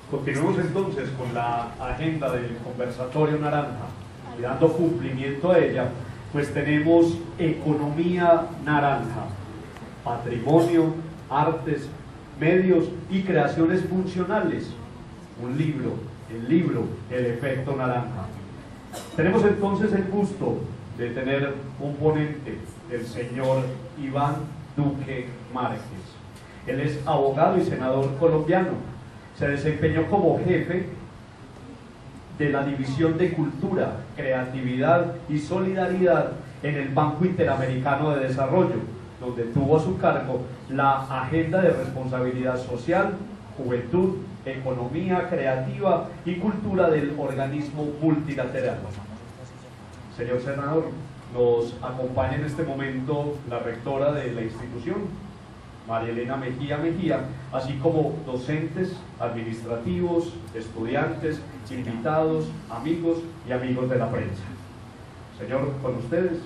Continuemos entonces con la agenda del conversatorio naranja y dando cumplimiento a ella, pues tenemos economía naranja, patrimonio, artes, medios y creaciones funcionales. Un libro, el libro El efecto naranja. Tenemos entonces el gusto de tener un ponente, el señor Iván Duque Márquez. Él es abogado y senador colombiano. Se desempeñó como jefe de la División de Cultura, Creatividad y Solidaridad en el Banco Interamericano de Desarrollo, donde tuvo a su cargo la Agenda de Responsabilidad Social, Juventud, Economía Creativa y Cultura del organismo multilateral. Señor senador, nos acompaña en este momento la rectora de la institución, María Elena Mejía, así como docentes, administrativos, estudiantes, invitados, amigos y amigos de la prensa. Señor, con ustedes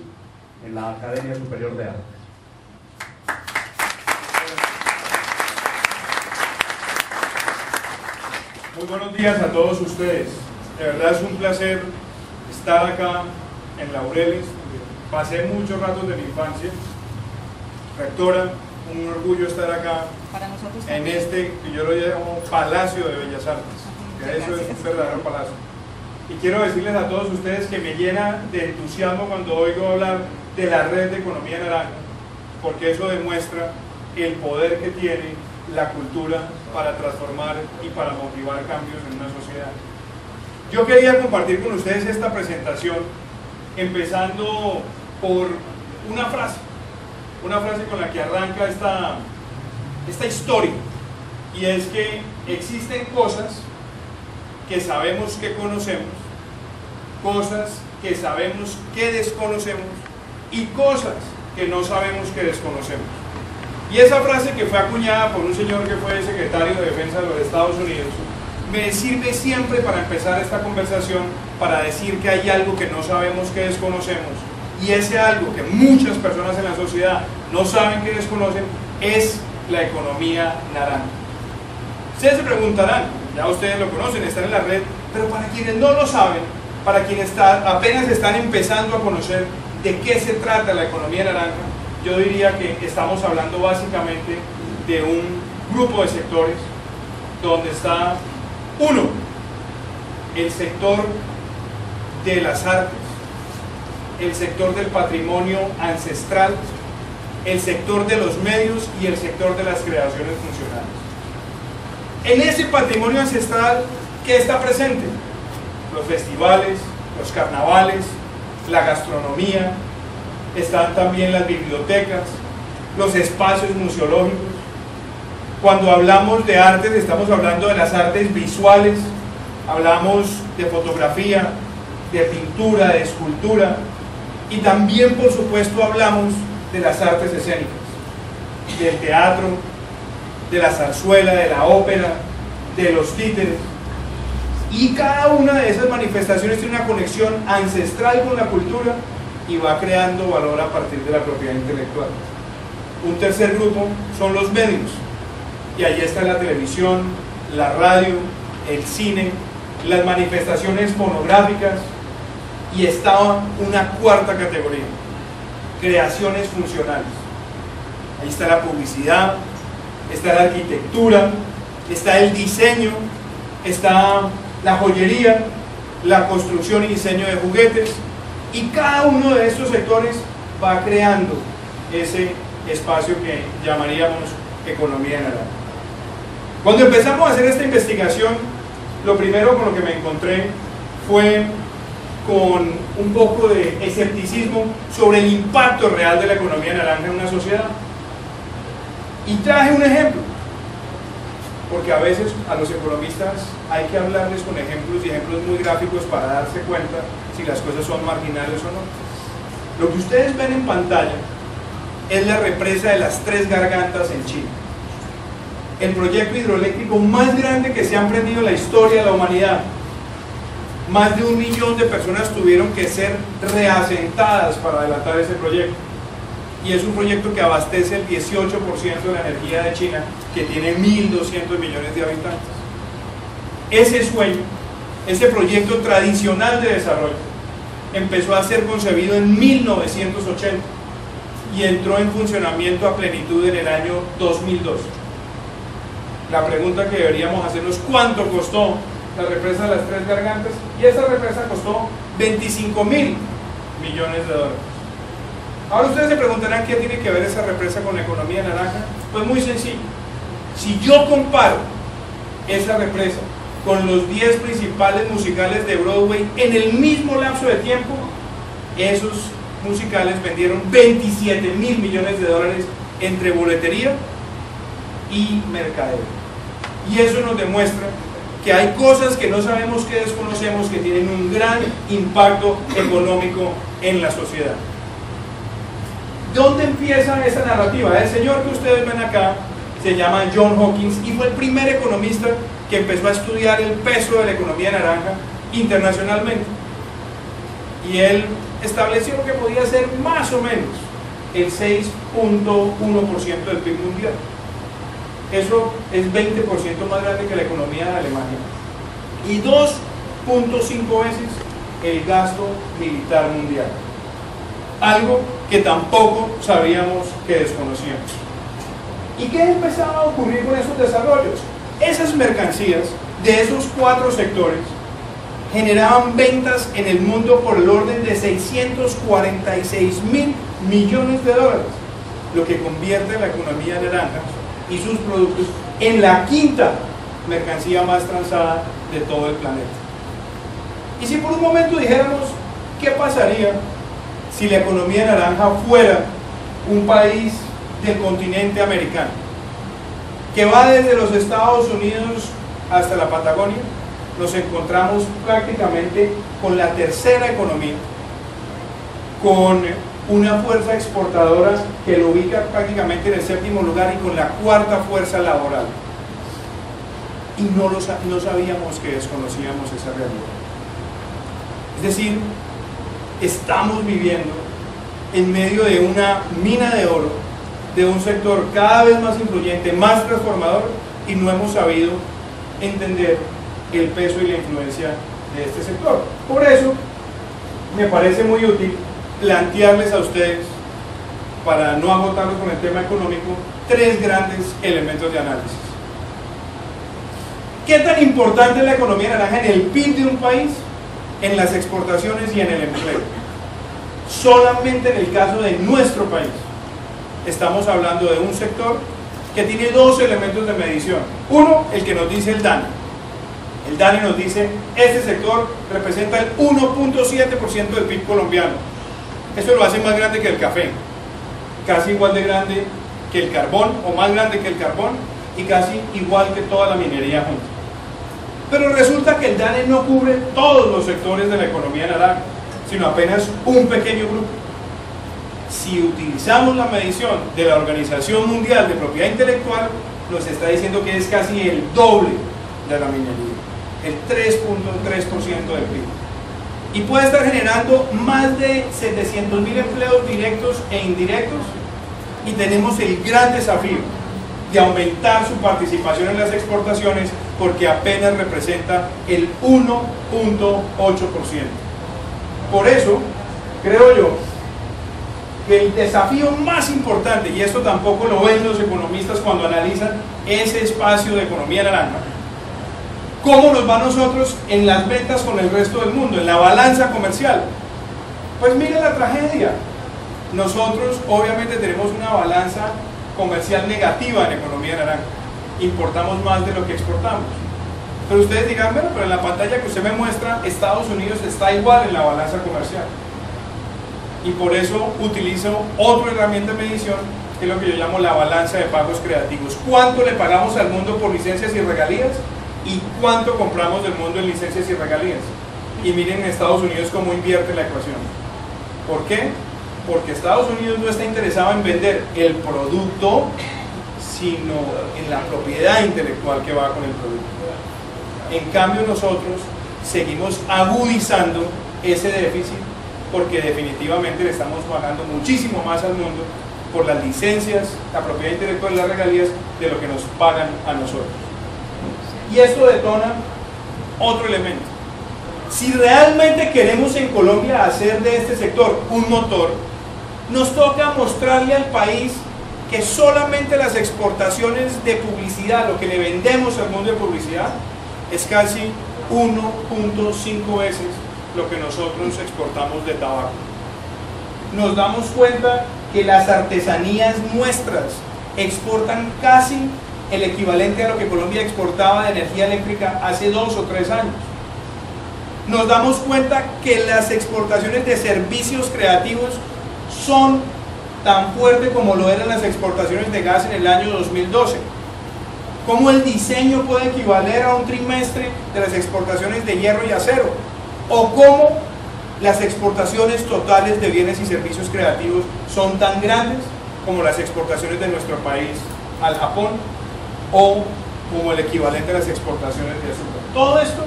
en la Academia Superior de Artes. Muy buenos días a todos ustedes. De verdad es un placer estar acá en Laureles. Pasé muchos ratos de mi infancia. Rectora, un orgullo estar acá en este, que yo lo llamo Palacio de Bellas Artes, que eso es un verdadero palacio. Y quiero decirles a todos ustedes que me llena de entusiasmo cuando oigo hablar de la red de economía naranja, porque eso demuestra el poder que tiene la cultura para transformar y para motivar cambios en una sociedad. Yo quería compartir con ustedes esta presentación empezando por una frase con la que arranca esta historia, y es que existen cosas que sabemos que conocemos, cosas que sabemos que desconocemos y cosas que no sabemos que desconocemos. Y esa frase, que fue acuñada por un señor que fue secretario de Defensa de los Estados Unidos, me sirve siempre para empezar esta conversación, para decir que hay algo que no sabemos que desconocemos. Y ese algo que muchas personas en la sociedad no saben que desconocen es la economía naranja. Ustedes se preguntarán, ya ustedes lo conocen, están en la red, pero para quienes no lo saben, para quienes apenas están empezando a conocer de qué se trata la economía naranja, yo diría que estamos hablando básicamente de un grupo de sectores donde está, uno, el sector de las artes, el sector del patrimonio ancestral, el sector de los medios y el sector de las creaciones funcionales. En ese patrimonio ancestral, ¿qué está presente? Los festivales, los carnavales, la gastronomía, están también las bibliotecas, los espacios museológicos. Cuando hablamos de artes, estamos hablando de las artes visuales, hablamos de fotografía, de pintura, de escultura, y también, por supuesto, hablamos de las artes escénicas, del teatro, de la zarzuela, de la ópera, de los títeres. Y cada una de esas manifestaciones tiene una conexión ancestral con la cultura y va creando valor a partir de la propiedad intelectual. Un tercer grupo son los medios, y ahí está la televisión, la radio, el cine, las manifestaciones fonográficas, y está una cuarta categoría, creaciones funcionales. Ahí está la publicidad, está la arquitectura, está el diseño, está la joyería, la construcción y diseño de juguetes, y cada uno de estos sectores va creando ese espacio que llamaríamos economía naranja. Cuando empezamos a hacer esta investigación, lo primero con lo que me encontré fue con un poco de escepticismo sobre el impacto real de la economía naranja en una sociedad. Y traje un ejemplo, porque a veces a los economistas hay que hablarles con ejemplos, y ejemplos muy gráficos, para darse cuenta si las cosas son marginales o no. Lo que ustedes ven en pantalla es la represa de las Tres Gargantas en Chile, el proyecto hidroeléctrico más grande que se ha emprendido en la historia de la humanidad. Más de 1 millón de personas tuvieron que ser reasentadas para adelantar ese proyecto. Y es un proyecto que abastece el 18% de la energía de China, que tiene 1.200 millones de habitantes. ese sueño, ese proyecto tradicional de desarrollo, empezó a ser concebido en 1980 y entró en funcionamiento a plenitud en el año 2002. La pregunta que deberíamos hacernos: ¿cuánto costó la represa de las Tres Gargantas? Y esa represa costó 25.000 millones de dólares. Ahora ustedes se preguntarán qué tiene que ver esa represa con la economía naranja. Pues muy sencillo. Si yo comparo esa represa con los 10 principales musicales de Broadway en el mismo lapso de tiempo, esos musicales vendieron 27.000 millones de dólares entre boletería y mercadeo. Y eso nos demuestra que hay cosas que no sabemos, que desconocemos, que tienen un gran impacto económico en la sociedad. ¿Dónde empieza esa narrativa? El señor que ustedes ven acá se llama John Hawkins y fue el primer economista que empezó a estudiar el peso de la economía naranja internacionalmente. Y él estableció que podía ser más o menos el 6.1% del PIB mundial. Eso es 20% más grande que la economía de Alemania y 2.5 veces el gasto militar mundial, algo que tampoco sabíamos, que desconocíamos. ¿Y qué empezaba a ocurrir con esos desarrollos? Esas mercancías de esos 4 sectores generaban ventas en el mundo por el orden de 646.000 millones de dólares, lo que convierte la economía naranja y sus productos en la 5ª mercancía más transada de todo el planeta. Y si por un momento dijéramos, ¿qué pasaría si la economía naranja fuera un país del continente americano, que va desde los Estados Unidos hasta la Patagonia? Nos encontramos prácticamente con la 3ª economía, con una fuerza exportadora que lo ubica prácticamente en el 7º lugar y con la 4ª fuerza laboral. Y no sabíamos, que desconocíamos esa realidad. Es decir, estamos viviendo en medio de una mina de oro, de un sector cada vez más influyente, más transformador, y no hemos sabido entender el peso y la influencia de este sector. Por eso me parece muy útil plantearles a ustedes, para no agotarlos con el tema económico, 3 grandes elementos de análisis. ¿Qué tan importante es la economía naranja en el PIB de un país, en las exportaciones y en el empleo? Solamente en el caso de nuestro país estamos hablando de un sector que tiene 2 elementos de medición. Uno, el que nos dice el DANE. El DANE nos dice: este sector representa el 1.7% del PIB colombiano. Eso lo hace más grande que el café, casi igual de grande que el carbón, o más grande que el carbón, y casi igual que toda la minería junta. Pero resulta que el DANE no cubre todos los sectores de la economía naranja, sino apenas un pequeño grupo. Si utilizamos la medición de la Organización Mundial de Propiedad Intelectual, nos está diciendo que es casi el doble de la minería, el 3.3% del PIB. Y puede estar generando más de 700.000 empleos directos e indirectos, y tenemos el gran desafío de aumentar su participación en las exportaciones, porque apenas representa el 1.8%. Por eso, creo yo, que el desafío más importante, y esto tampoco lo ven los economistas cuando analizan ese espacio de economía naranja, ¿cómo nos va a nosotros en las ventas con el resto del mundo, en la balanza comercial? Pues miren la tragedia. Nosotros obviamente tenemos una balanza comercial negativa en economía naranja. Importamos más de lo que exportamos. Pero ustedes dirán, bueno, pero en la pantalla que usted me muestra, Estados Unidos está igual en la balanza comercial. Y por eso utilizo otra herramienta de medición, que es lo que yo llamo la balanza de pagos creativos. ¿Cuánto le pagamos al mundo por licencias y regalías? ¿Y cuánto compramos del mundo en licencias y regalías? Y miren en Estados Unidos cómo invierte la ecuación. ¿Por qué? Porque Estados Unidos no está interesado en vender el producto, sino en la propiedad intelectual que va con el producto. En cambio nosotros seguimos agudizando ese déficit, porque definitivamente le estamos pagando muchísimo más al mundo por las licencias, la propiedad intelectual y las regalías de lo que nos pagan a nosotros. Y esto detona otro elemento. Si realmente queremos en Colombia hacer de este sector un motor, nos toca mostrarle al país que solamente las exportaciones de publicidad, lo que le vendemos al mundo de publicidad, es casi 1.5 veces lo que nosotros exportamos de tabaco. Nos damos cuenta que las artesanías nuestras exportan casi el equivalente a lo que Colombia exportaba de energía eléctrica hace 2 o 3 años. Nos damos cuenta que las exportaciones de servicios creativos son tan fuertes como lo eran las exportaciones de gas en el año 2012. Cómo el diseño puede equivaler a un trimestre de las exportaciones de hierro y acero, o cómo las exportaciones totales de bienes y servicios creativos son tan grandes como las exportaciones de nuestro país al Japón, o como el equivalente a las exportaciones de azúcar. Todo esto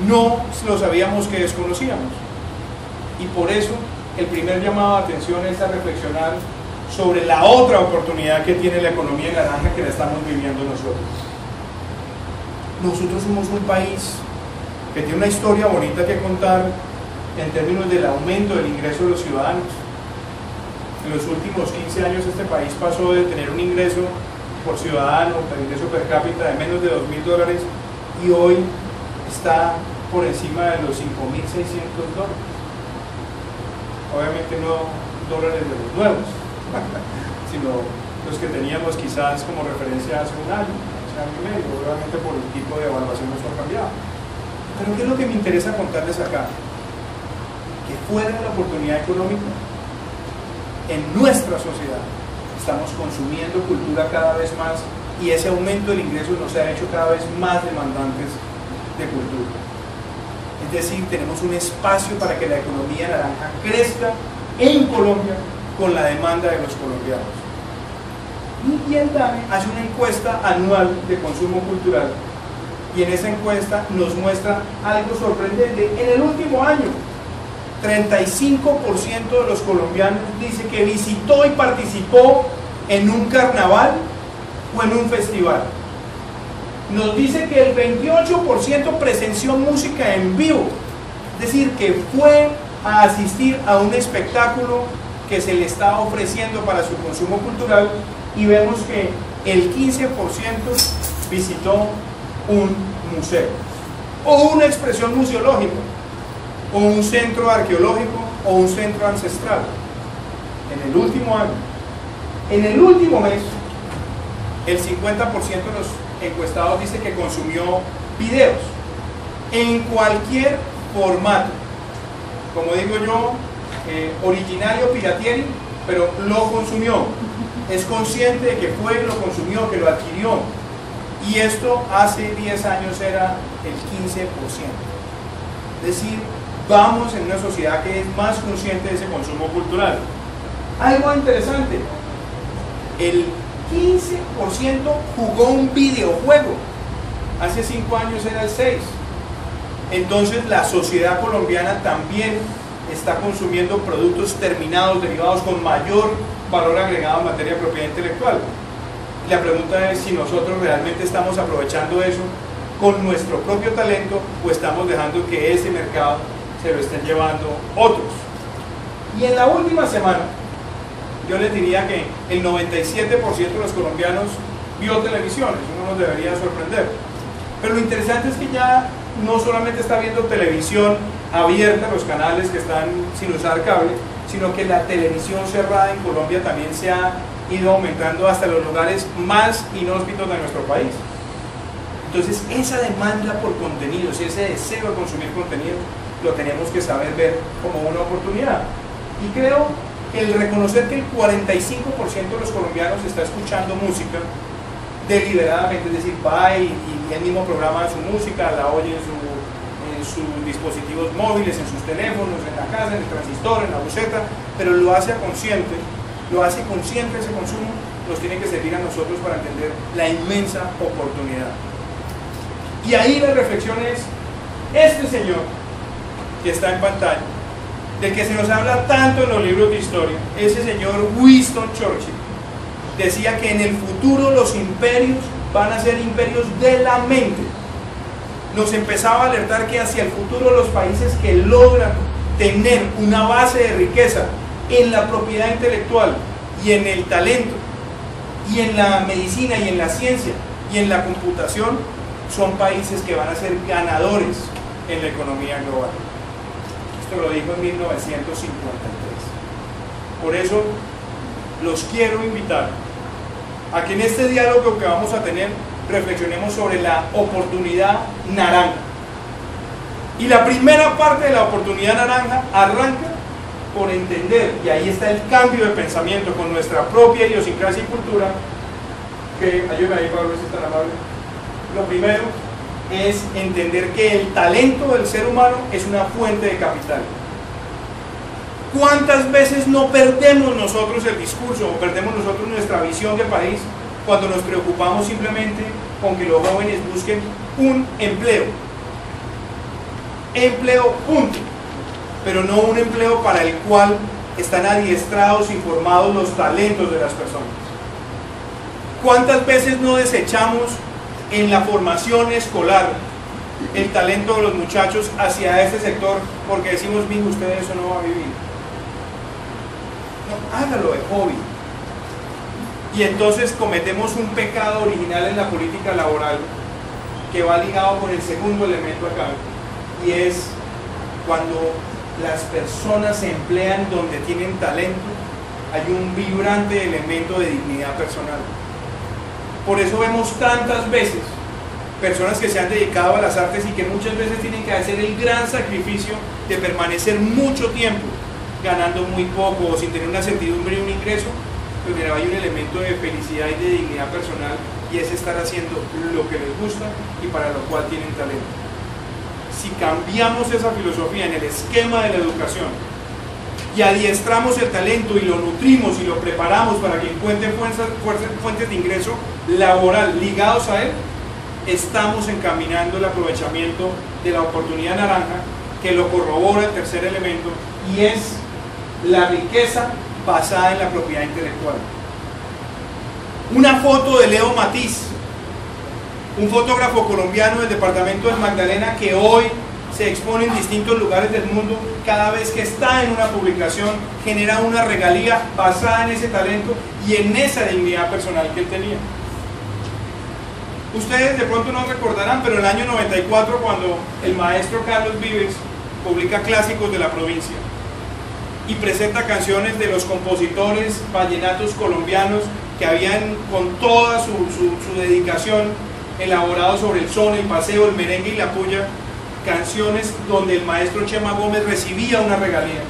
no lo sabíamos, que desconocíamos, y por eso el primer llamado de atención es a reflexionar sobre la otra oportunidad que tiene la economía naranja, que la estamos viviendo nosotros. Nosotros somos un país que tiene una historia bonita que contar en términos del aumento del ingreso de los ciudadanos. En los últimos 15 años este país pasó de tener un ingreso por ciudadano, un ingreso per cápita de menos de $2.000, y hoy está por encima de los $5.600. Obviamente no dólares de los nuevos, sino los que teníamos quizás como referencia hace un año y medio. Obviamente por el tipo de evaluación no ha cambiado. Pero ¿qué es lo que me interesa contarles acá? Que fuera de la oportunidad económica, en nuestra sociedad estamos consumiendo cultura cada vez más, y ese aumento del ingreso nos ha hecho cada vez más demandantes de cultura. Es decir, tenemos un espacio para que la economía naranja crezca en Colombia con la demanda de los colombianos. Y el DANE hace una encuesta anual de consumo cultural, y en esa encuesta nos muestra algo sorprendente. En el último año, 35% de los colombianos dice que visitó y participó en un carnaval o en un festival. Nos dice que el 28% presenció música en vivo, es decir, que fue a asistir a un espectáculo que se le estaba ofreciendo para su consumo cultural, y vemos que el 15% visitó un museo, o una expresión museológica, o un centro arqueológico, o un centro ancestral. En el último año, en el último mes, el 50% de los encuestados dice que consumió videos en cualquier formato, como digo yo, originario piratieri, pero lo consumió, es consciente de que fue, lo consumió, que lo adquirió, y esto hace 10 años era el 15%. Es decir, vamos en una sociedad que es más consciente de ese consumo cultural. Algo interesante, el 15% jugó un videojuego, hace 5 años era el 6%. Entonces la sociedad colombiana también está consumiendo productos terminados, derivados con mayor valor agregado en materia de propiedad intelectual. Y la pregunta es si nosotros realmente estamos aprovechando eso con nuestro propio talento, o estamos dejando que ese mercado se lo estén llevando otros. Y en la última semana, yo les diría que el 97% de los colombianos vio televisión. Eso no nos debería sorprender. Pero lo interesante es que ya no solamente está viendo televisión abierta, los canales que están sin usar cable, sino que la televisión cerrada en Colombia también se ha ido aumentando hasta los lugares más inhóspitos de nuestro país. Entonces, esa demanda por contenidos y ese deseo de consumir contenido lo tenemos que saber ver como una oportunidad. Y creo que el reconocer que el 45% de los colombianos está escuchando música deliberadamente, es decir, va y él mismo programa su música, la oye en sus dispositivos móviles, en sus teléfonos, en la casa, en el transistor, en la buseta, pero lo hace consciente ese consumo, nos tiene que servir a nosotros para entender la inmensa oportunidad. Y ahí la reflexión es, este señor que está en pantalla, del que se nos habla tanto en los libros de historia, ese señor Winston Churchill, decía que en el futuro los imperios van a ser imperios de la mente. nos empezaba a alertar que hacia el futuro los países que logran tener una base de riqueza en la propiedad intelectual y en el talento y en la medicina y en la ciencia y en la computación son países que van a ser ganadores en la economía global. Esto lo dijo en 1953. Por eso los quiero invitar a que en este diálogo que vamos a tener reflexionemos sobre la oportunidad naranja. Y la primera parte de la oportunidad naranja arranca por entender, y ahí está el cambio de pensamiento con nuestra propia idiosincrasia y cultura, que, ayúdame ahí Pablo, si es tan amable. Lo primero es entender que el talento del ser humano es una fuente de capital. ¿Cuántas veces no perdemos nosotros el discurso o perdemos nosotros nuestra visión de país cuando nos preocupamos simplemente con que los jóvenes busquen un empleo? Empleo, punto. Pero no un empleo para el cual están adiestrados y formados los talentos de las personas. ¿Cuántas veces no desechamos en la formación escolar el talento de los muchachos hacia este sector porque decimos, mijo, usted eso no va a vivir? No, hágalo de hobby. Y entonces cometemos un pecado original en la política laboral que va ligado con el segundo elemento acá, y es cuando las personas se emplean donde tienen talento, hay un vibrante elemento de dignidad personal. Por eso vemos tantas veces personas que se han dedicado a las artes y que muchas veces tienen que hacer el gran sacrificio de permanecer mucho tiempo ganando muy poco o sin tener una certidumbre y un ingreso, pero hay un elemento de felicidad y de dignidad personal, y es estar haciendo lo que les gusta y para lo cual tienen talento. Si cambiamos esa filosofía en el esquema de la educación y adiestramos el talento y lo nutrimos y lo preparamos para que encuentren fuentes de ingreso laboral ligados a él, estamos encaminando el aprovechamiento de la oportunidad naranja, que lo corrobora el tercer elemento, y es la riqueza basada en la propiedad intelectual. Una foto de Leo Matiz, un fotógrafo colombiano del departamento del Magdalena, que hoy se expone en distintos lugares del mundo. Cada vez que está en una publicación genera una regalía basada en ese talento y en esa dignidad personal que él tenía. Ustedes de pronto no recordarán, pero en el año 94, cuando el maestro Carlos Vives publica Clásicos de la Provincia y presenta canciones de los compositores vallenatos colombianos que habían con toda su dedicación elaborado sobre el son, el paseo, el merengue y la puya, canciones donde el maestro Chema Gómez recibía una regalía,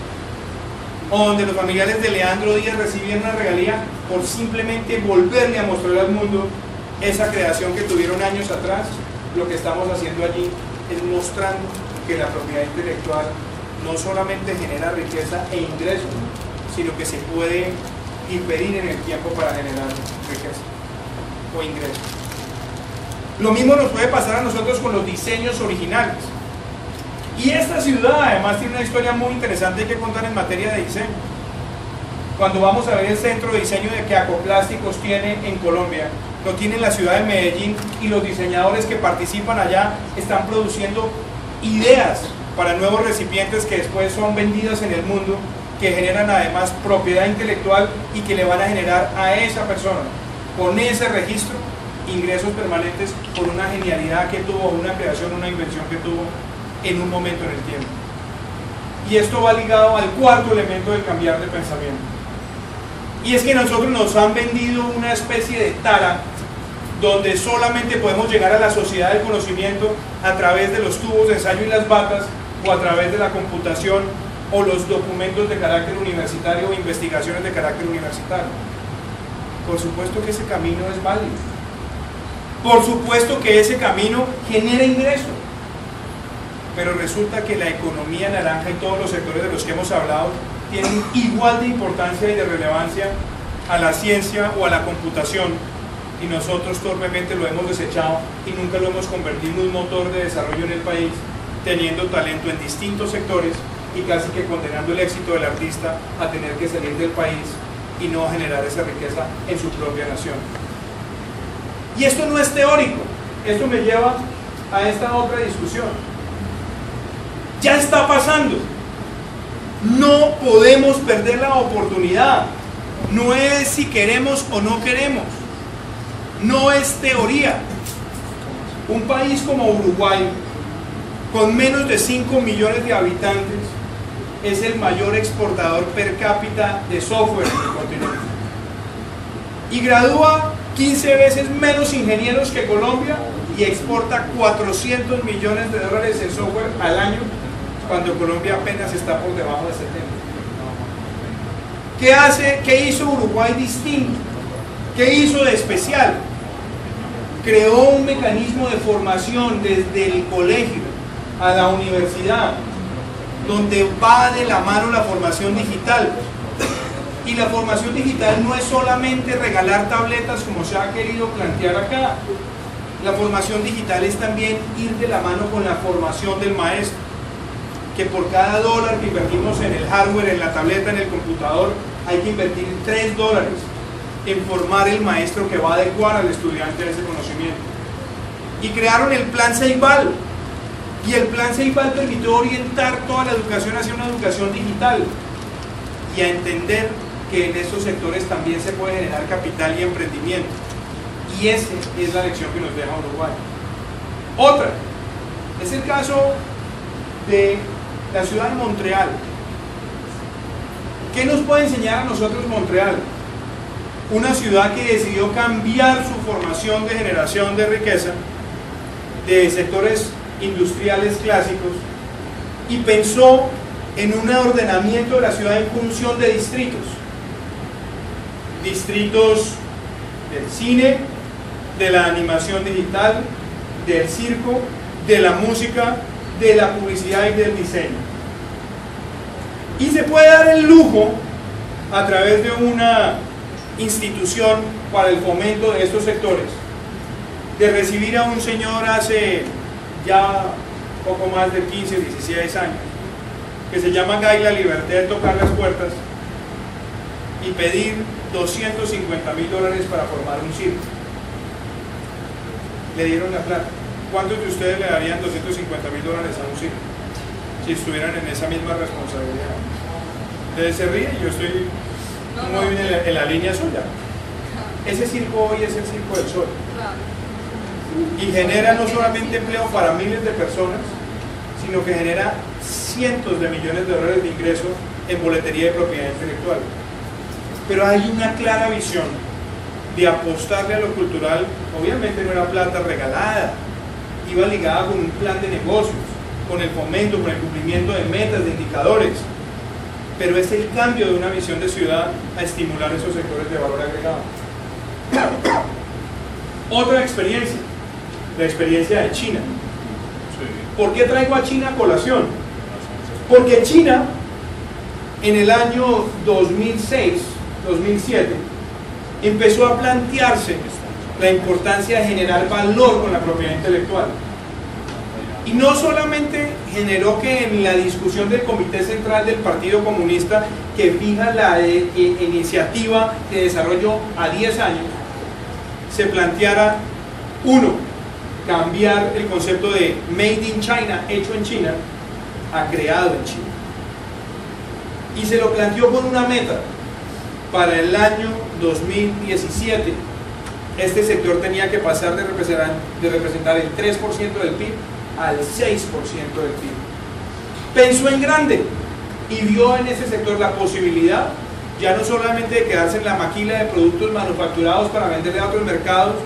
o donde los familiares de Leandro Díaz recibían una regalía por simplemente volverle a mostrar al mundo esa creación que tuvieron años atrás. Lo que estamos haciendo allí es mostrando que la propiedad intelectual no solamente genera riqueza e ingresos, sino que se puede diferir en el tiempo para generar riqueza o ingresos. Lo mismo nos puede pasar a nosotros con los diseños originales. Y esta ciudad además tiene una historia muy interesante que contar en materia de diseño. Cuando vamos a ver el centro de diseño que Acoplásticos tiene en Colombia, lo tiene en la ciudad de Medellín, y los diseñadores que participan allá están produciendo ideas para nuevos recipientes que después son vendidas en el mundo, que generan además propiedad intelectual y que le van a generar a esa persona, con ese registro, ingresos permanentes por una genialidad que tuvo, una creación, una invención que tuvo en un momento en el tiempo. Y esto va ligado al cuarto elemento del cambiar de pensamiento, y es que nosotros nos han vendido una especie de tara donde solamente podemos llegar a la sociedad del conocimiento a través de los tubos de ensayo y las batas, o a través de la computación o los documentos de carácter universitario o investigaciones de carácter universitario. Por supuesto que ese camino es válido, por supuesto que ese camino genera ingresos, pero resulta que la economía naranja y todos los sectores de los que hemos hablado tienen igual de importancia y de relevancia a la ciencia o a la computación, y nosotros torpemente lo hemos desechado y nunca lo hemos convertido en un motor de desarrollo en el país, teniendo talento en distintos sectores y casi que condenando el éxito del artista a tener que salir del país y no generar esa riqueza en su propia nación. Y esto no es teórico, esto me lleva a esta otra discusión. Ya está pasando. No podemos perder la oportunidad. No es si queremos o no queremos. No es teoría. Un país como Uruguay, con menos de 5 millones de habitantes, es el mayor exportador per cápita de software en el continente. Y gradúa 15 veces menos ingenieros que Colombia y exporta 400 millones de dólares en software al año, cuando Colombia apenas está por debajo de 70. ¿Qué hizo Uruguay distinto? ¿Qué hizo de especial? Creó un mecanismo de formación desde el colegio a la universidad, donde va de la mano la formación digital. Y la formación digital no es solamente regalar tabletas como se ha querido plantear acá. La formación digital es también ir de la mano con la formación del maestro, que por cada dólar que invertimos en el hardware, en la tableta, en el computador, hay que invertir $3 en formar el maestro que va a adecuar al estudiante a ese conocimiento. Y crearon el Plan Ceibal, y el Plan Ceibal permitió orientar toda la educación hacia una educación digital y a entender que en estos sectores también se puede generar capital y emprendimiento. Y esa es la lección que nos deja Uruguay. Otra es el caso de la ciudad de Montreal. ¿Qué nos puede enseñar a nosotros Montreal? Una ciudad que decidió cambiar su formación de generación de riqueza de sectores industriales clásicos y pensó en un ordenamiento de la ciudad en función de distritos. Distritos del cine, de la animación digital, del circo, de la música, de la publicidad y del diseño. Y se puede dar el lujo, a través de una institución para el fomento de estos sectores, de recibir a un señor hace ya poco más de 15, 16 años, que se llama Guy La Liberté, de tocar las puertas y pedir $250.000 para formar un circo. Le dieron la plata. ¿Cuántos de ustedes le darían $250.000 a un circo si estuvieran en esa misma responsabilidad? Ustedes se ríen, yo estoy muy bien en la línea suya. Ese circo hoy es el Circo del Sol y genera no solamente empleo para miles de personas, sino que genera cientos de millones de dólares de ingresos en boletería de propiedad intelectual. Pero hay una clara visión de apostarle a lo cultural. Obviamente no era plata regalada, iba ligada con un plan de negocios, con el fomento, con el cumplimiento de metas, de indicadores, pero es el cambio de una visión de ciudad a estimular esos sectores de valor agregado. Otra experiencia, la experiencia de China. ¿Por qué traigo a China a colación? Porque China, en el año 2006, 2007, empezó a plantearse la importancia de generar valor con la propiedad intelectual. Y no solamente generó que en la discusión del Comité Central del Partido Comunista, que fija la iniciativa de desarrollo a 10 años, se planteara, uno, cambiar el concepto de Made in China, hecho en China, a creado en China. Y se lo planteó con una meta. Para el año 2017, este sector tenía que pasar de representar el 3% del PIB al 6% del PIB. Pensó en grande y vio en ese sector la posibilidad ya no solamente de quedarse en la maquila de productos manufacturados para venderle a otros mercados,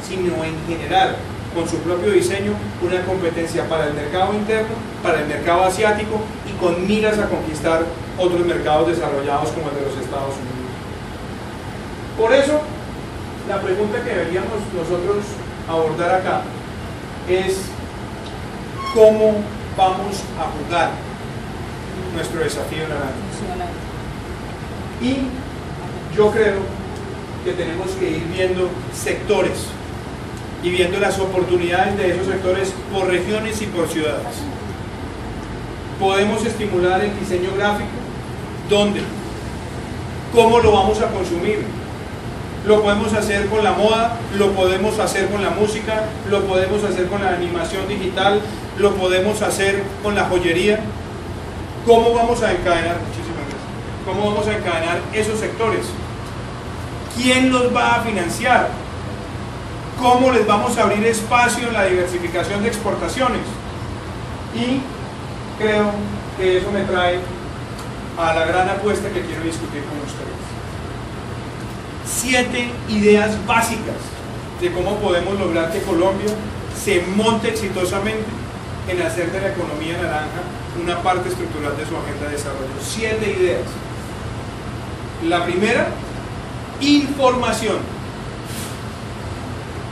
sino en generar con su propio diseño una competencia para el mercado interno, para el mercado asiático y con miras a conquistar otros mercados desarrollados como el de los Estados Unidos. Por eso, la pregunta que deberíamos nosotros abordar acá es ¿cómo vamos a jugar nuestro desafío naranja? Y yo creo que tenemos que ir viendo sectores y viendo las oportunidades de esos sectores por regiones y por ciudades. Podemos estimular el diseño gráfico. ¿Dónde? ¿Cómo lo vamos a consumir? lo podemos hacer con la moda, lo podemos hacer con la música, lo podemos hacer con la animación digital, lo podemos hacer con la joyería. ¿Cómo vamos a encadenar? Muchísimas gracias. ¿Cómo vamos a encadenar esos sectores? ¿Quién los va a financiar? ¿Cómo les vamos a abrir espacio en la diversificación de exportaciones? Y creo que eso me trae a la gran apuesta que quiero discutir con ustedes. 7 ideas básicas de cómo podemos lograr que Colombia se monte exitosamente en hacer de la economía naranja una parte estructural de su agenda de desarrollo. 7 ideas. La primera, información.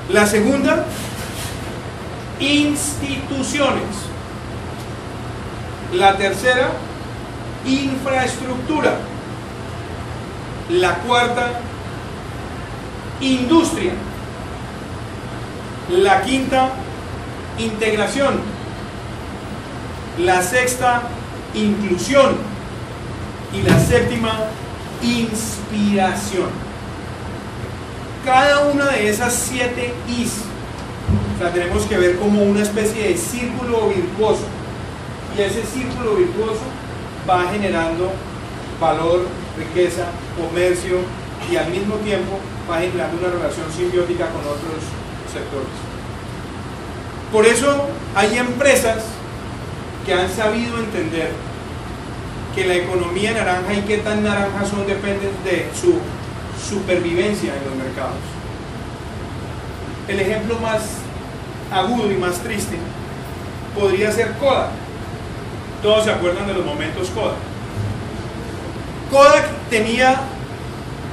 La segunda, instituciones. La tercera, infraestructura. La cuarta, industria. La quinta, integración. La sexta, inclusión. Y la séptima, inspiración. Cada una de esas 7 Is la tenemos que ver como una especie de círculo virtuoso, y ese círculo virtuoso va generando valor, riqueza, comercio, y al mismo tiempo va generando una relación simbiótica con otros sectores. Por eso hay empresas que han sabido entender que la economía naranja y qué tan naranjas son depende de su supervivencia en los mercados. El ejemplo más agudo y más triste podría ser Kodak. Todos se acuerdan de los momentos Kodak. Kodak tenía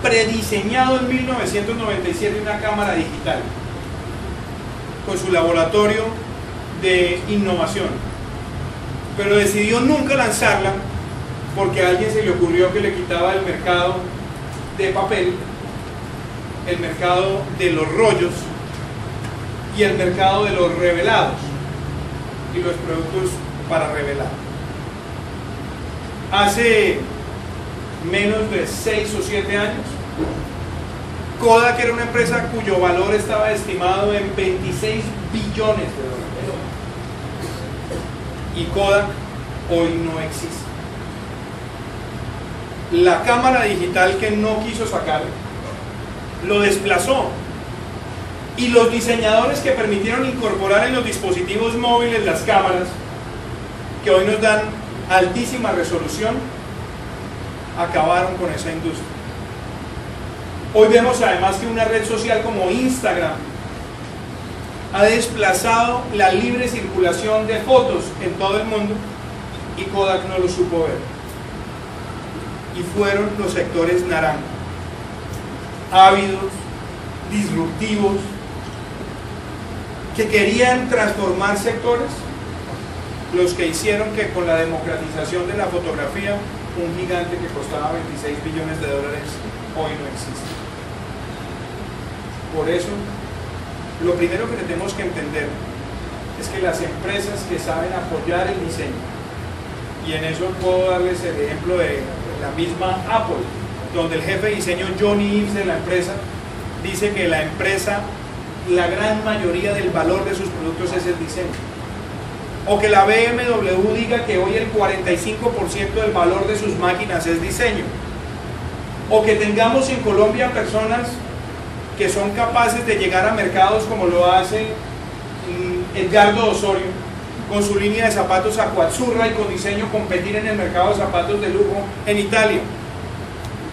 prediseñado en 1997 una cámara digital con su laboratorio de innovación, pero decidió nunca lanzarla porque a alguien se le ocurrió que le quitaba el mercado de papel, el mercado de los rollos y el mercado de los revelados y los productos para revelar. Hace menos de 6 o 7 años, Kodak era una empresa cuyo valor estaba estimado en 26 billones de dólares. Y Kodak hoy no existe. La cámara digital que no quiso sacar lo desplazó, y los diseñadores que permitieron incorporar en los dispositivos móviles las cámaras que hoy nos dan altísima resolución acabaron con esa industria. Hoy vemos además que una red social como Instagram ha desplazado la libre circulación de fotos en todo el mundo, y Kodak no lo supo ver. Y fueron los sectores naranjas, ávidos, disruptivos, que querían transformar sectores, los que hicieron que con la democratización de la fotografía, un gigante que costaba 26 billones de dólares hoy no existe. Por eso, lo primero que tenemos que entender es que las empresas que saben apoyar el diseño, y en eso puedo darles el ejemplo de la misma Apple, donde el jefe de diseño Johnny Ives de la empresa dice que la empresa, la gran mayoría del valor de sus productos es el diseño. O que la BMW diga que hoy el 45% del valor de sus máquinas es diseño. O que tengamos en Colombia personas que son capaces de llegar a mercados como lo hace Edgardo Osorio, con su línea de zapatos Aquazzurra, y con diseño competir en el mercado de zapatos de lujo en Italia.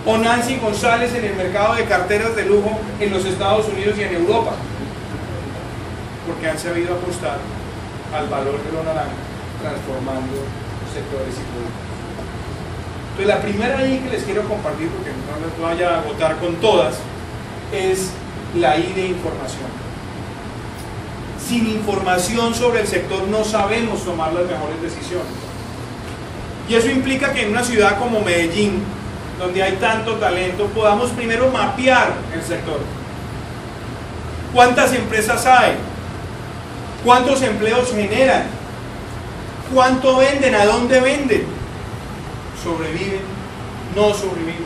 O Nancy González en el mercado de carteras de lujo en los Estados Unidos y en Europa, porque han sabido apostar al valor de lo naranja, transformando sectores y productos. Entonces la primera I que les quiero compartir, porque no les vaya a agotar con todas, es la I de información. Sin información sobre el sector no sabemos tomar las mejores decisiones. Y eso implica que en una ciudad como Medellín, donde hay tanto talento, podamos primero mapear el sector. ¿Cuántas empresas hay? ¿Cuántos empleos generan? ¿Cuánto venden? ¿A dónde venden? ¿Sobreviven? ¿No sobreviven?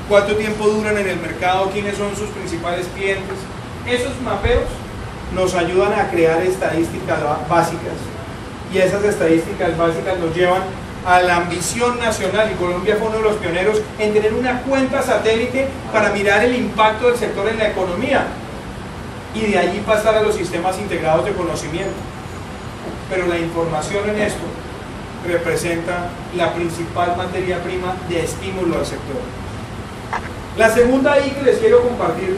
cuánto tiempo duran en el mercado, quiénes son sus principales clientes. Esos mapeos nos ayudan a crear estadísticas básicas, y esas estadísticas básicas nos llevan a la ambición nacional, y Colombia fue uno de los pioneros en tener una cuenta satélite para mirar el impacto del sector en la economía, y de allí pasar a los sistemas integrados de conocimiento. Pero la información en esto representa la principal materia prima de estímulo al sector. La segunda ahí que les quiero compartir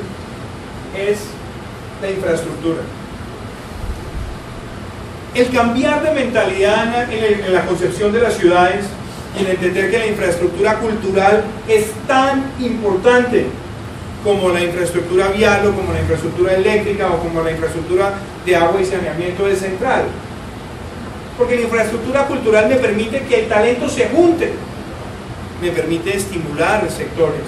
es la infraestructura. El cambiar de mentalidad en la concepción de las ciudades y el entender que la infraestructura cultural es tan importante como la infraestructura vial o como la infraestructura eléctrica o como la infraestructura de agua y saneamiento es central. Porque la infraestructura cultural me permite que el talento se junte, me permite estimular sectores,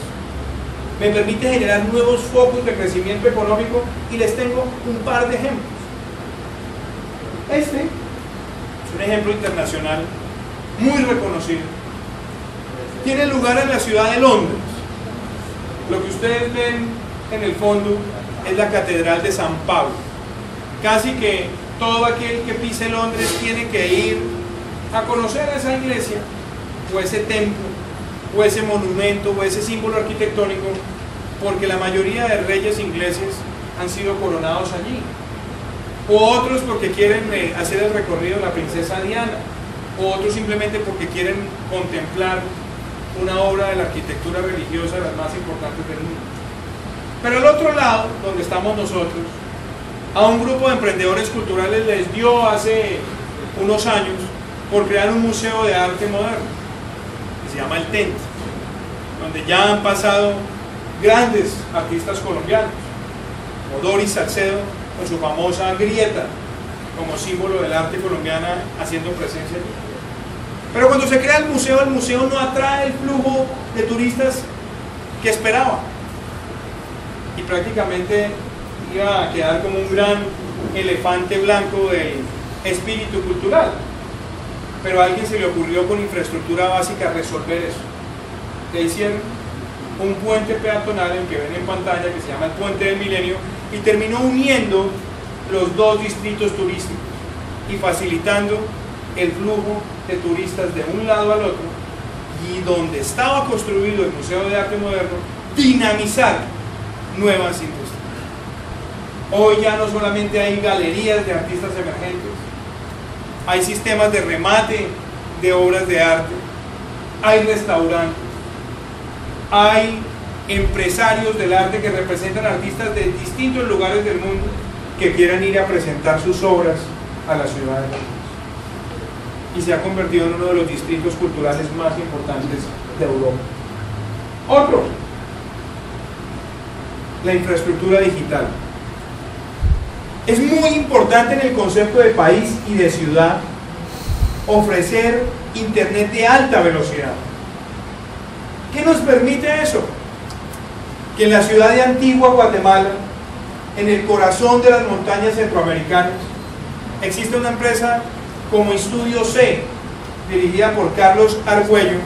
me permite generar nuevos focos de crecimiento económico, y les tengo un par de ejemplos. Este es un ejemplo internacional muy reconocido. Tiene lugar en la ciudad de Londres. Lo que ustedes ven en el fondo es la Catedral de San Pablo. Casi que todo aquel que pise Londres tiene que ir a conocer esa iglesia, o ese templo, o ese monumento, o ese símbolo arquitectónico, porque la mayoría de reyes ingleses han sido coronados allí, o otros porque quieren hacer el recorrido de la princesa Diana, o otros simplemente porque quieren contemplar una obra de la arquitectura religiosa de las más importantes del mundo. Pero al otro lado, donde estamos nosotros, a un grupo de emprendedores culturales les dio hace unos años por crear un museo de arte moderno, que se llama El Tent, donde ya han pasado grandes artistas colombianos, como Doris Salcedo, con su famosa grieta como símbolo del arte colombiano, haciendo presencia allí. Pero cuando se crea el museo no atrae el flujo de turistas que esperaba, y prácticamente iba a quedar como un gran elefante blanco del espíritu cultural. Pero a alguien se le ocurrió con infraestructura básica resolver eso. ¿Qué hicieron? Un puente peatonal, el que ven en pantalla, que se llama el Puente del Milenio, y terminó uniendo los dos distritos turísticos y facilitando el flujo de turistas de un lado al otro, y donde estaba construido el Museo de Arte Moderno, dinamizar nuevas industrias. Hoy ya no solamente hay galerías de artistas emergentes, hay sistemas de remate de obras de arte, hay restaurantes, hay empresarios del arte que representan artistas de distintos lugares del mundo que quieran ir a presentar sus obras a la ciudad de Londres. Y se ha convertido en uno de los distritos culturales más importantes de Europa. Otro, la infraestructura digital. Es muy importante en el concepto de país y de ciudad ofrecer internet de alta velocidad. ¿Qué nos permite eso? Que en la ciudad de Antigua, Guatemala, en el corazón de las montañas centroamericanas, existe una empresa como Estudio C, dirigida por Carlos Argüello,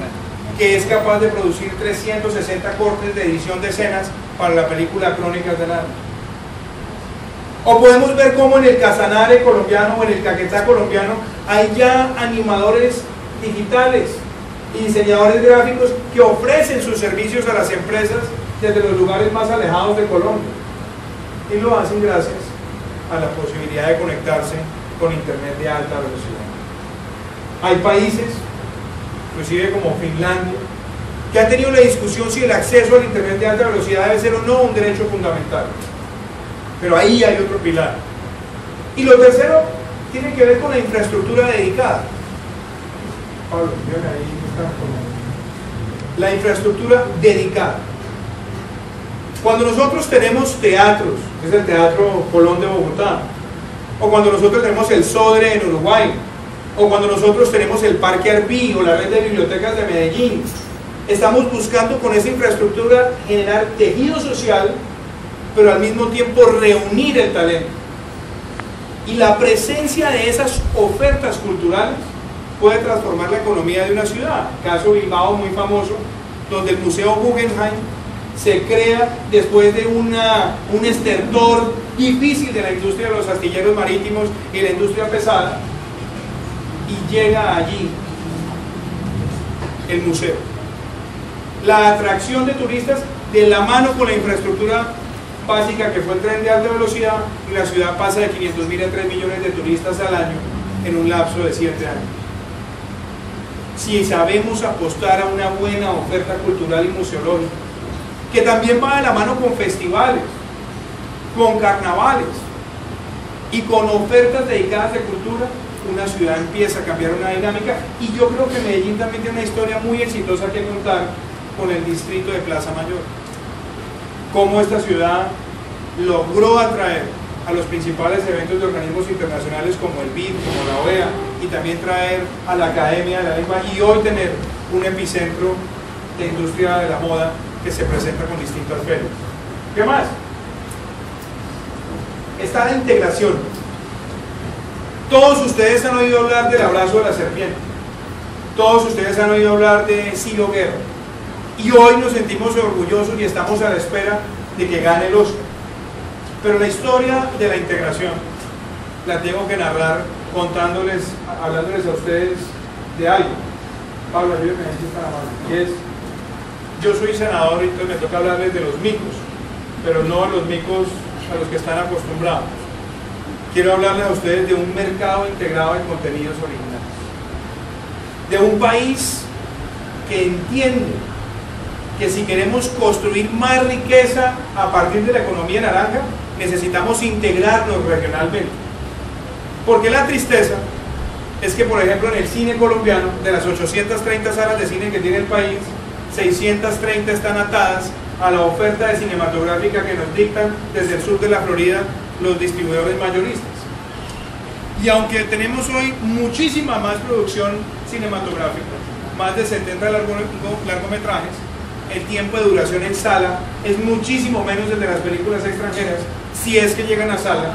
que es capaz de producir 360 cortes de edición de escenas para la película Crónicas del Alma. O podemos ver cómo en el Casanare colombiano o en el Caquetá colombiano hay ya animadores digitales y diseñadores gráficos que ofrecen sus servicios a las empresas desde los lugares más alejados de Colombia, y lo hacen gracias a la posibilidad de conectarse con internet de alta velocidad. Hay países, inclusive como Finlandia, que han tenido la discusión si el acceso al internet de alta velocidad debe ser o no un derecho fundamental. Pero ahí hay otro pilar. Y lo tercero tiene que ver con la infraestructura dedicada. Pablo, ahí está. La infraestructura dedicada. Cuando nosotros tenemos teatros, que es el Teatro Colón de Bogotá, o cuando nosotros tenemos el Sodre en Uruguay, o cuando nosotros tenemos el Parque Arpí o la red de bibliotecas de Medellín, estamos buscando con esa infraestructura generar tejido social, pero al mismo tiempo reunir el talento. Y la presencia de esas ofertas culturales puede transformar la economía de una ciudad. Caso Bilbao muy famoso, donde el Museo Guggenheim se crea después de un estertor difícil de la industria de los astilleros marítimos y la industria pesada, y llega allí el museo. La atracción de turistas de la mano con la infraestructura básica que fue el tren de alta velocidad, y la ciudad pasa de 500.000 a 3 millones de turistas al año en un lapso de 7 años. Si sabemos apostar a una buena oferta cultural y museológica, que también va de la mano con festivales, con carnavales y con ofertas dedicadas de cultura, una ciudad empieza a cambiar una dinámica. Y yo creo que Medellín también tiene una historia muy exitosa que contar con el distrito de Plaza Mayor. Cómo esta ciudad logró atraer a los principales eventos de organismos internacionales como el BID, como la OEA, y también traer a la Academia de la Lengua, y hoy tener un epicentro de industria de la moda que se presenta con distintas ferias. ¿Qué más? Está la integración. Todos ustedes han oído hablar del abrazo de la serpiente. Todos ustedes han oído hablar de Ciro Guerra. Y hoy nos sentimos orgullosos y estamos a la espera de que gane el Oscar. Pero la historia de la integración la tengo que narrar hablándoles a ustedes de algo. Pablo, ayúdame a decir para más. Y es, yo soy senador y entonces me toca hablarles de los micos, pero no de los micos a los que están acostumbrados. Quiero hablarles a ustedes de un mercado integrado en contenidos originales, de un país que entiende que si queremos construir más riqueza a partir de la economía naranja, necesitamos integrarnos regionalmente. Porque la tristeza es que, por ejemplo, en el cine colombiano, de las 830 salas de cine que tiene el país, 630 están atadas a la oferta de cinematográfica que nos dictan desde el sur de la Florida los distribuidores mayoristas. Y aunque tenemos hoy muchísima más producción cinematográfica, más de 70 largometrajes, el tiempo de duración en sala es muchísimo menos el de las películas extranjeras, si es que llegan a sala,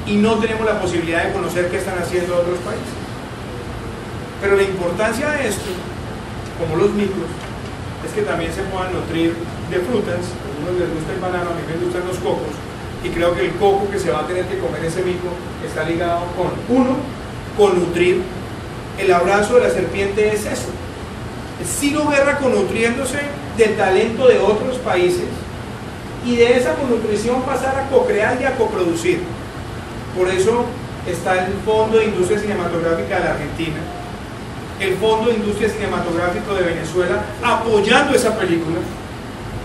y no tenemos la posibilidad de conocer qué están haciendo otros países. Pero la importancia de esto, como los micros, es que también se puedan nutrir de frutas. A algunos les gusta el banano, a mí me gustan los cocos, y creo que el coco que se va a tener que comer ese micro está ligado con nutrir. El abrazo de la serpiente es eso, es Ciro Guerra connutriéndose del talento de otros países, y de esa connutrición pasar a co-crear y a coproducir. Por eso está el Fondo de Industria Cinematográfica de la Argentina, el Fondo de Industria Cinematográfica de Venezuela, apoyando esa película,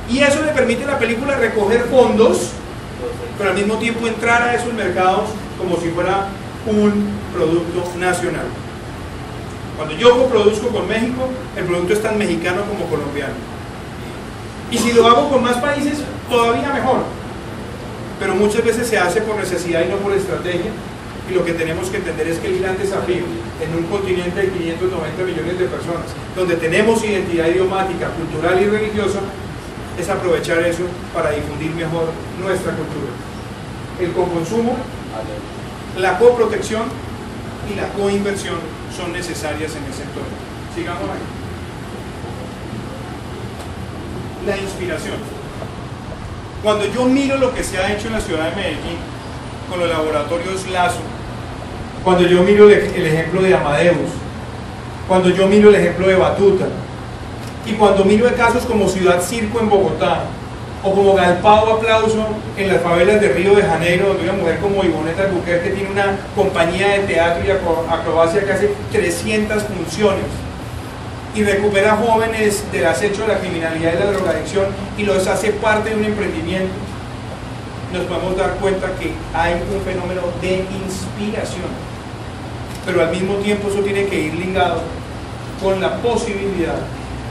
y eso le permite a la película recoger fondos, pero al mismo tiempo entrar a esos mercados como si fuera un producto nacional. Cuando yo coproduzco con México, el producto es tan mexicano como colombiano. Y si lo hago con más países, todavía mejor. Pero muchas veces se hace por necesidad y no por estrategia. Y lo que tenemos que entender es que el gran desafío en un continente de 590 millones de personas, donde tenemos identidad idiomática, cultural y religiosa, es aprovechar eso para difundir mejor nuestra cultura. El coconsumo, la coprotección y la coinversión son necesarias en ese entorno. Sigamos ahí. La inspiración. Cuando yo miro lo que se ha hecho en la ciudad de Medellín con los laboratorios Lazo, cuando yo miro el ejemplo de Amadeus, cuando yo miro el ejemplo de Batuta, y cuando miro de casos como Ciudad Circo en Bogotá, o como Galpao Aplauso en las favelas de Río de Janeiro, donde una mujer como Ivoneta Albuquerque tiene una compañía de teatro y acrobacia que hace 300 funciones y recupera jóvenes del acecho de la criminalidad y la drogadicción y los hace parte de un emprendimiento, nos podemos dar cuenta que hay un fenómeno de inspiración, pero al mismo tiempo eso tiene que ir ligado con la posibilidad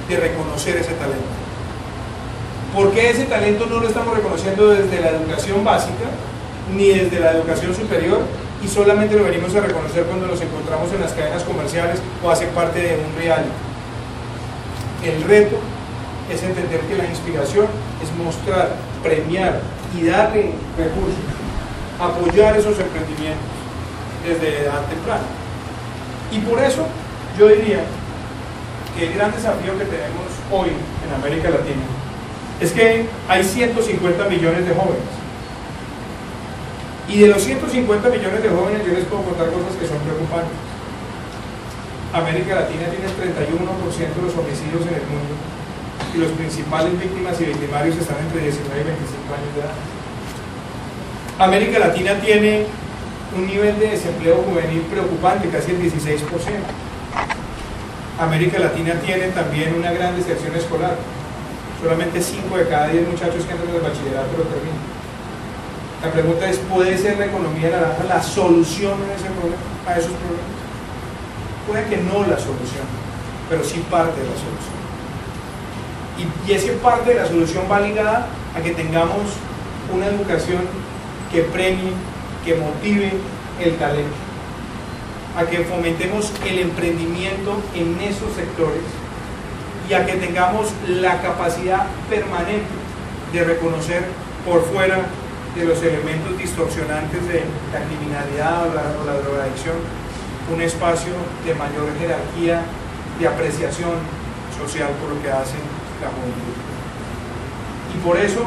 de reconocer ese talento. ¿Por qué ese talento no lo estamos reconociendo desde la educación básica ni desde la educación superior y solamente lo venimos a reconocer cuando nos encontramos en las cadenas comerciales o hace parte de un reality? El reto es entender que la inspiración es mostrar, premiar y darle recursos, apoyar esos emprendimientos desde edad temprana. Y por eso yo diría que el gran desafío que tenemos hoy en América Latina es que hay 150 millones de jóvenes. Y de los 150 millones de jóvenes yo les puedo contar cosas que son preocupantes. América Latina tiene el 31% de los homicidios en el mundo y los principales víctimas y victimarios están entre 19 y 25 años de edad. América Latina tiene un nivel de desempleo juvenil preocupante, casi el 16%. América Latina tiene también una gran deserción escolar. Solamente 5 de cada 10 muchachos que entran al bachillerato lo terminan. La pregunta es, ¿puede ser la economía naranja la solución a esos problemas? Puede que no la solución, pero sí parte de la solución. Y esa parte de la solución va ligada a que tengamos una educación que premie, que motive el talento, a que fomentemos el emprendimiento en esos sectores y a que tengamos la capacidad permanente de reconocer por fuera de los elementos distorsionantes de la criminalidad o la drogadicción un espacio de mayor jerarquía, de apreciación social por lo que hace la juventud. Y por eso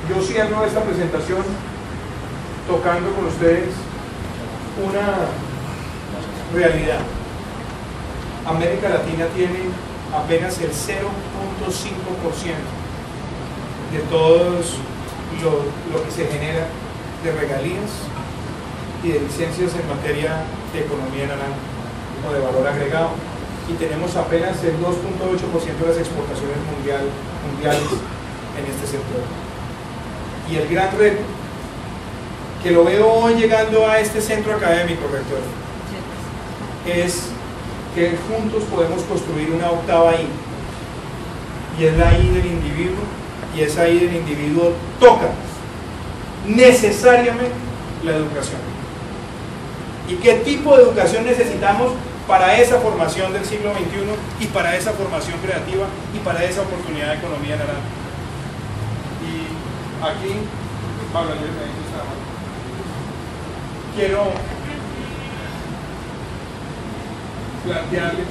yo cierro esta presentación tocando con ustedes una realidad. América Latina tiene apenas el 0.5% de todos lo que se genera de regalías y de licencias en materia de economía naranja o de valor agregado, y tenemos apenas el 2.8% de las exportaciones mundiales en este sector. Y el gran reto que lo veo hoy llegando a este centro académico, rector, es que juntos podemos construir una octava I, y es la I del individuo, y esa I del individuo toca necesariamente la educación. ¿Y qué tipo de educación necesitamos para esa formación del siglo XXI y para esa formación creativa y para esa oportunidad de economía naranja? Y aquí, Pablo, quiero plantearles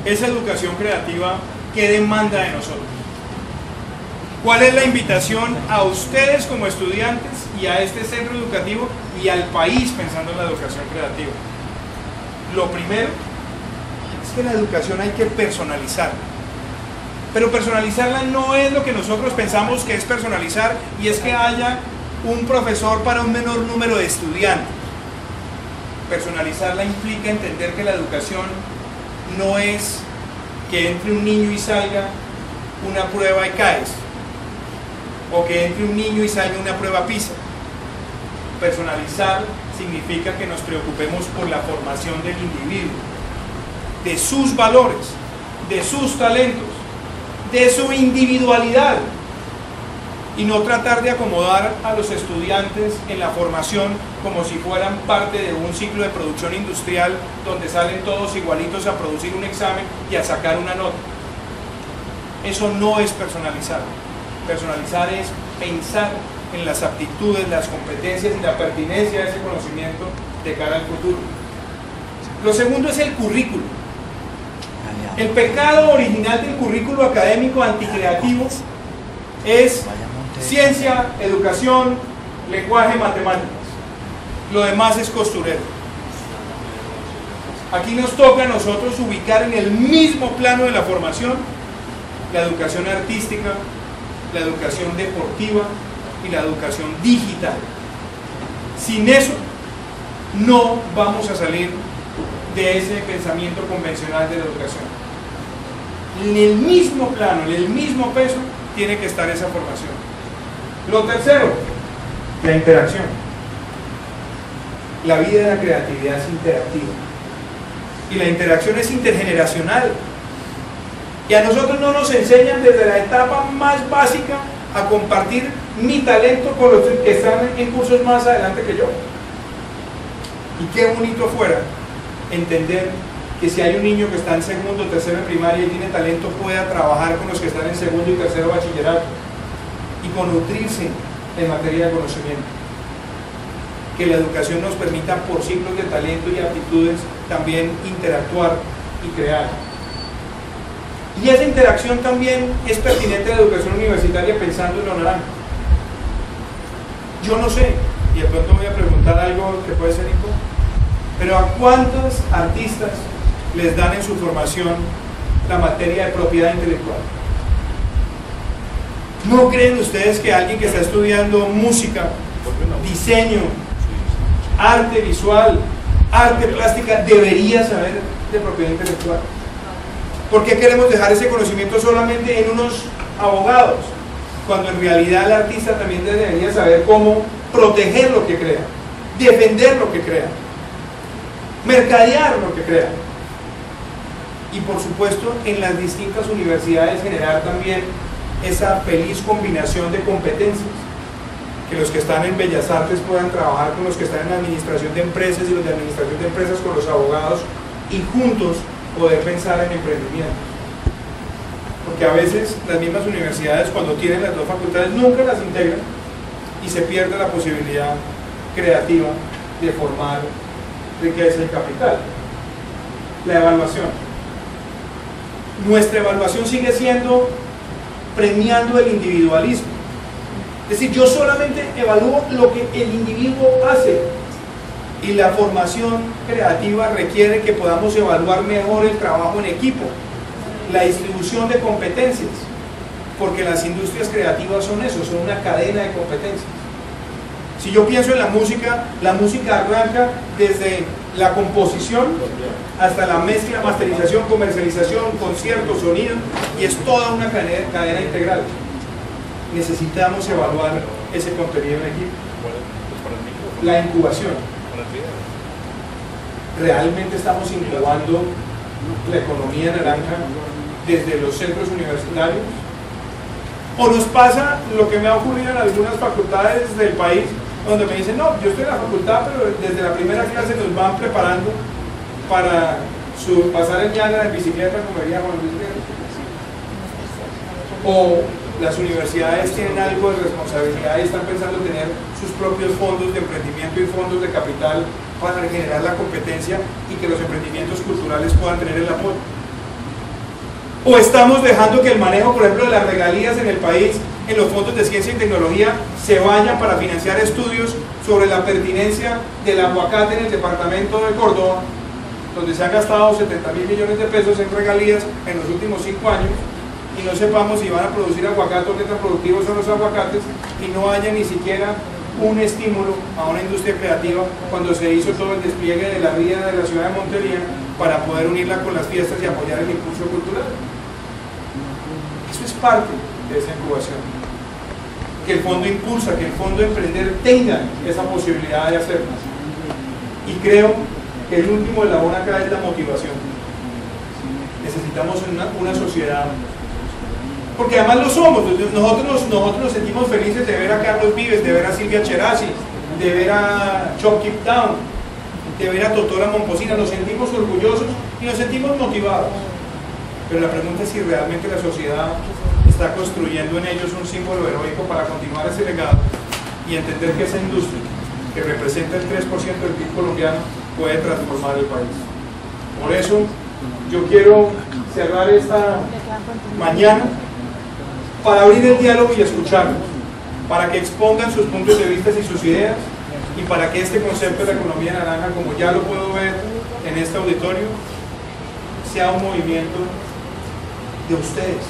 esa educación creativa. ¿Qué demanda de nosotros? ¿Cuál es la invitación a ustedes como estudiantes y a este centro educativo y al país pensando en la educación creativa? Lo primero es que la educación hay que personalizarla, pero personalizarla no es lo que nosotros pensamos que es personalizar, y es que haya un profesor para un menor número de estudiantes. Personalizarla implica entender que la educación no es que entre un niño y salga una prueba y caes, o que entre un niño y salga una prueba PISA. Personalizar significa que nos preocupemos por la formación del individuo, de sus valores, de sus talentos, de su individualidad, y no tratar de acomodar a los estudiantes en la formación como si fueran parte de un ciclo de producción industrial donde salen todos igualitos a producir un examen y a sacar una nota. Eso no es personalizar. Personalizar es pensar en las aptitudes, las competencias y la pertinencia de ese conocimiento de cara al futuro. Lo segundo es el currículo. El pecado original del currículo académico anticreativo es ciencia, educación, lenguaje, matemáticas. Lo demás es costurero. Aquí nos toca a nosotros ubicar en el mismo plano de la formación la educación artística, la educación deportiva y la educación digital. Sin eso no vamos a salir de ese pensamiento convencional de la educación. En el mismo plano, en el mismo peso tiene que estar esa formación. Lo tercero, la interacción. La vida de la creatividad es interactiva y la interacción es intergeneracional. Y a nosotros no nos enseñan desde la etapa más básica a compartir mi talento con los que están en cursos más adelante que yo. Y qué bonito fuera entender que si hay un niño que está en segundo o tercero de primaria y tiene talento, pueda trabajar con los que están en segundo y tercero de bachillerato y con nutrirse en materia de conocimiento. que la educación nos permita por ciclos de talento y aptitudes también interactuar y crear. Y esa interacción también es pertinente a la educación universitaria pensando en lo naranja. Yo no sé, y de pronto voy a preguntar algo que puede ser incómodo, pero ¿a cuántos artistas les dan en su formación la materia de propiedad intelectual? ¿No creen ustedes que alguien que está estudiando música, diseño, arte visual, arte plástica, debería saber de propiedad intelectual? ¿Por qué queremos dejar ese conocimiento solamente en unos abogados? Cuando en realidad el artista también debería saber cómo proteger lo que crea, defender lo que crea, mercadear lo que crea. Y por supuesto en las distintas universidades generar también esa feliz combinación de competencias, que los que están en Bellas Artes puedan trabajar con los que están en administración de empresas y los de administración de empresas con los abogados y juntos poder pensar en emprendimiento. Porque a veces las mismas universidades, cuando tienen las dos facultades, nunca las integran y se pierde la posibilidad creativa de formar riqueza y capital. La evaluación. Nuestra evaluación sigue siendo premiando el individualismo. Es decir, yo solamente evalúo lo que el individuo hace, y la formación creativa requiere que podamos evaluar mejor el trabajo en equipo, la distribución de competencias, porque las industrias creativas son eso, son una cadena de competencias. Si yo pienso en la música arranca desde la composición hasta la mezcla, masterización, comercialización, concierto, sonido, y es toda una cadena integral. Necesitamos evaluar ese contenido en equipo. La incubación. ¿Realmente estamos incubando la economía naranja desde los centros universitarios? ¿O nos pasa lo que me ha ocurrido en algunas facultades del país, donde me dicen, no, yo estoy en la facultad, pero desde la primera clase nos van preparando para pasar el Niágara en bicicleta, como diría Juan Luis Guerra? O las universidades tienen algo de responsabilidad y están pensando tener sus propios fondos de emprendimiento y fondos de capital para generar la competencia y que los emprendimientos culturales puedan tener el apoyo. O estamos dejando que el manejo, por ejemplo, de las regalías en el país, en los fondos de ciencia y tecnología, se vayan para financiar estudios sobre la pertinencia del aguacate en el departamento de Córdoba, donde se han gastado 70.000 millones de pesos en regalías en los últimos 5 años, y no sepamos si van a producir aguacate o qué tan productivos son los aguacates, y no haya ni siquiera un estímulo a una industria creativa cuando se hizo todo el despliegue de la vida de la ciudad de Montería para poder unirla con las fiestas y apoyar el impulso cultural. Eso es parte de esa incubación. Que el fondo impulsa, que el fondo emprender tenga esa posibilidad de hacerlo. Y creo que el último eslabón acá es la motivación. Necesitamos una sociedad, porque además lo somos. Nosotros nos sentimos felices de ver a Carlos Vives, de ver a Silvia Cherasi, de ver a Chop Keep Down, de ver a Totora Momposina. Nos sentimos orgullosos y nos sentimos motivados, pero la pregunta es si realmente la sociedad está construyendo en ellos un símbolo heroico para continuar ese legado y entender que esa industria que representa el 3% del PIB colombiano puede transformar el país. Por eso yo quiero cerrar esta mañana para abrir el diálogo y escucharlos, para que expongan sus puntos de vista y sus ideas, y para que este concepto de la economía naranja, como ya lo puedo ver en este auditorio, sea un movimiento de ustedes,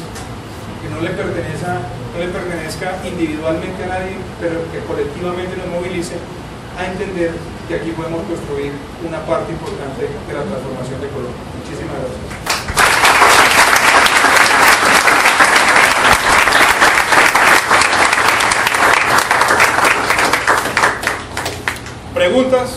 que no le pertenezca individualmente a nadie, pero que colectivamente nos movilice a entender que aquí podemos construir una parte importante de la transformación de Colombia. Muchísimas gracias. ¿Preguntas?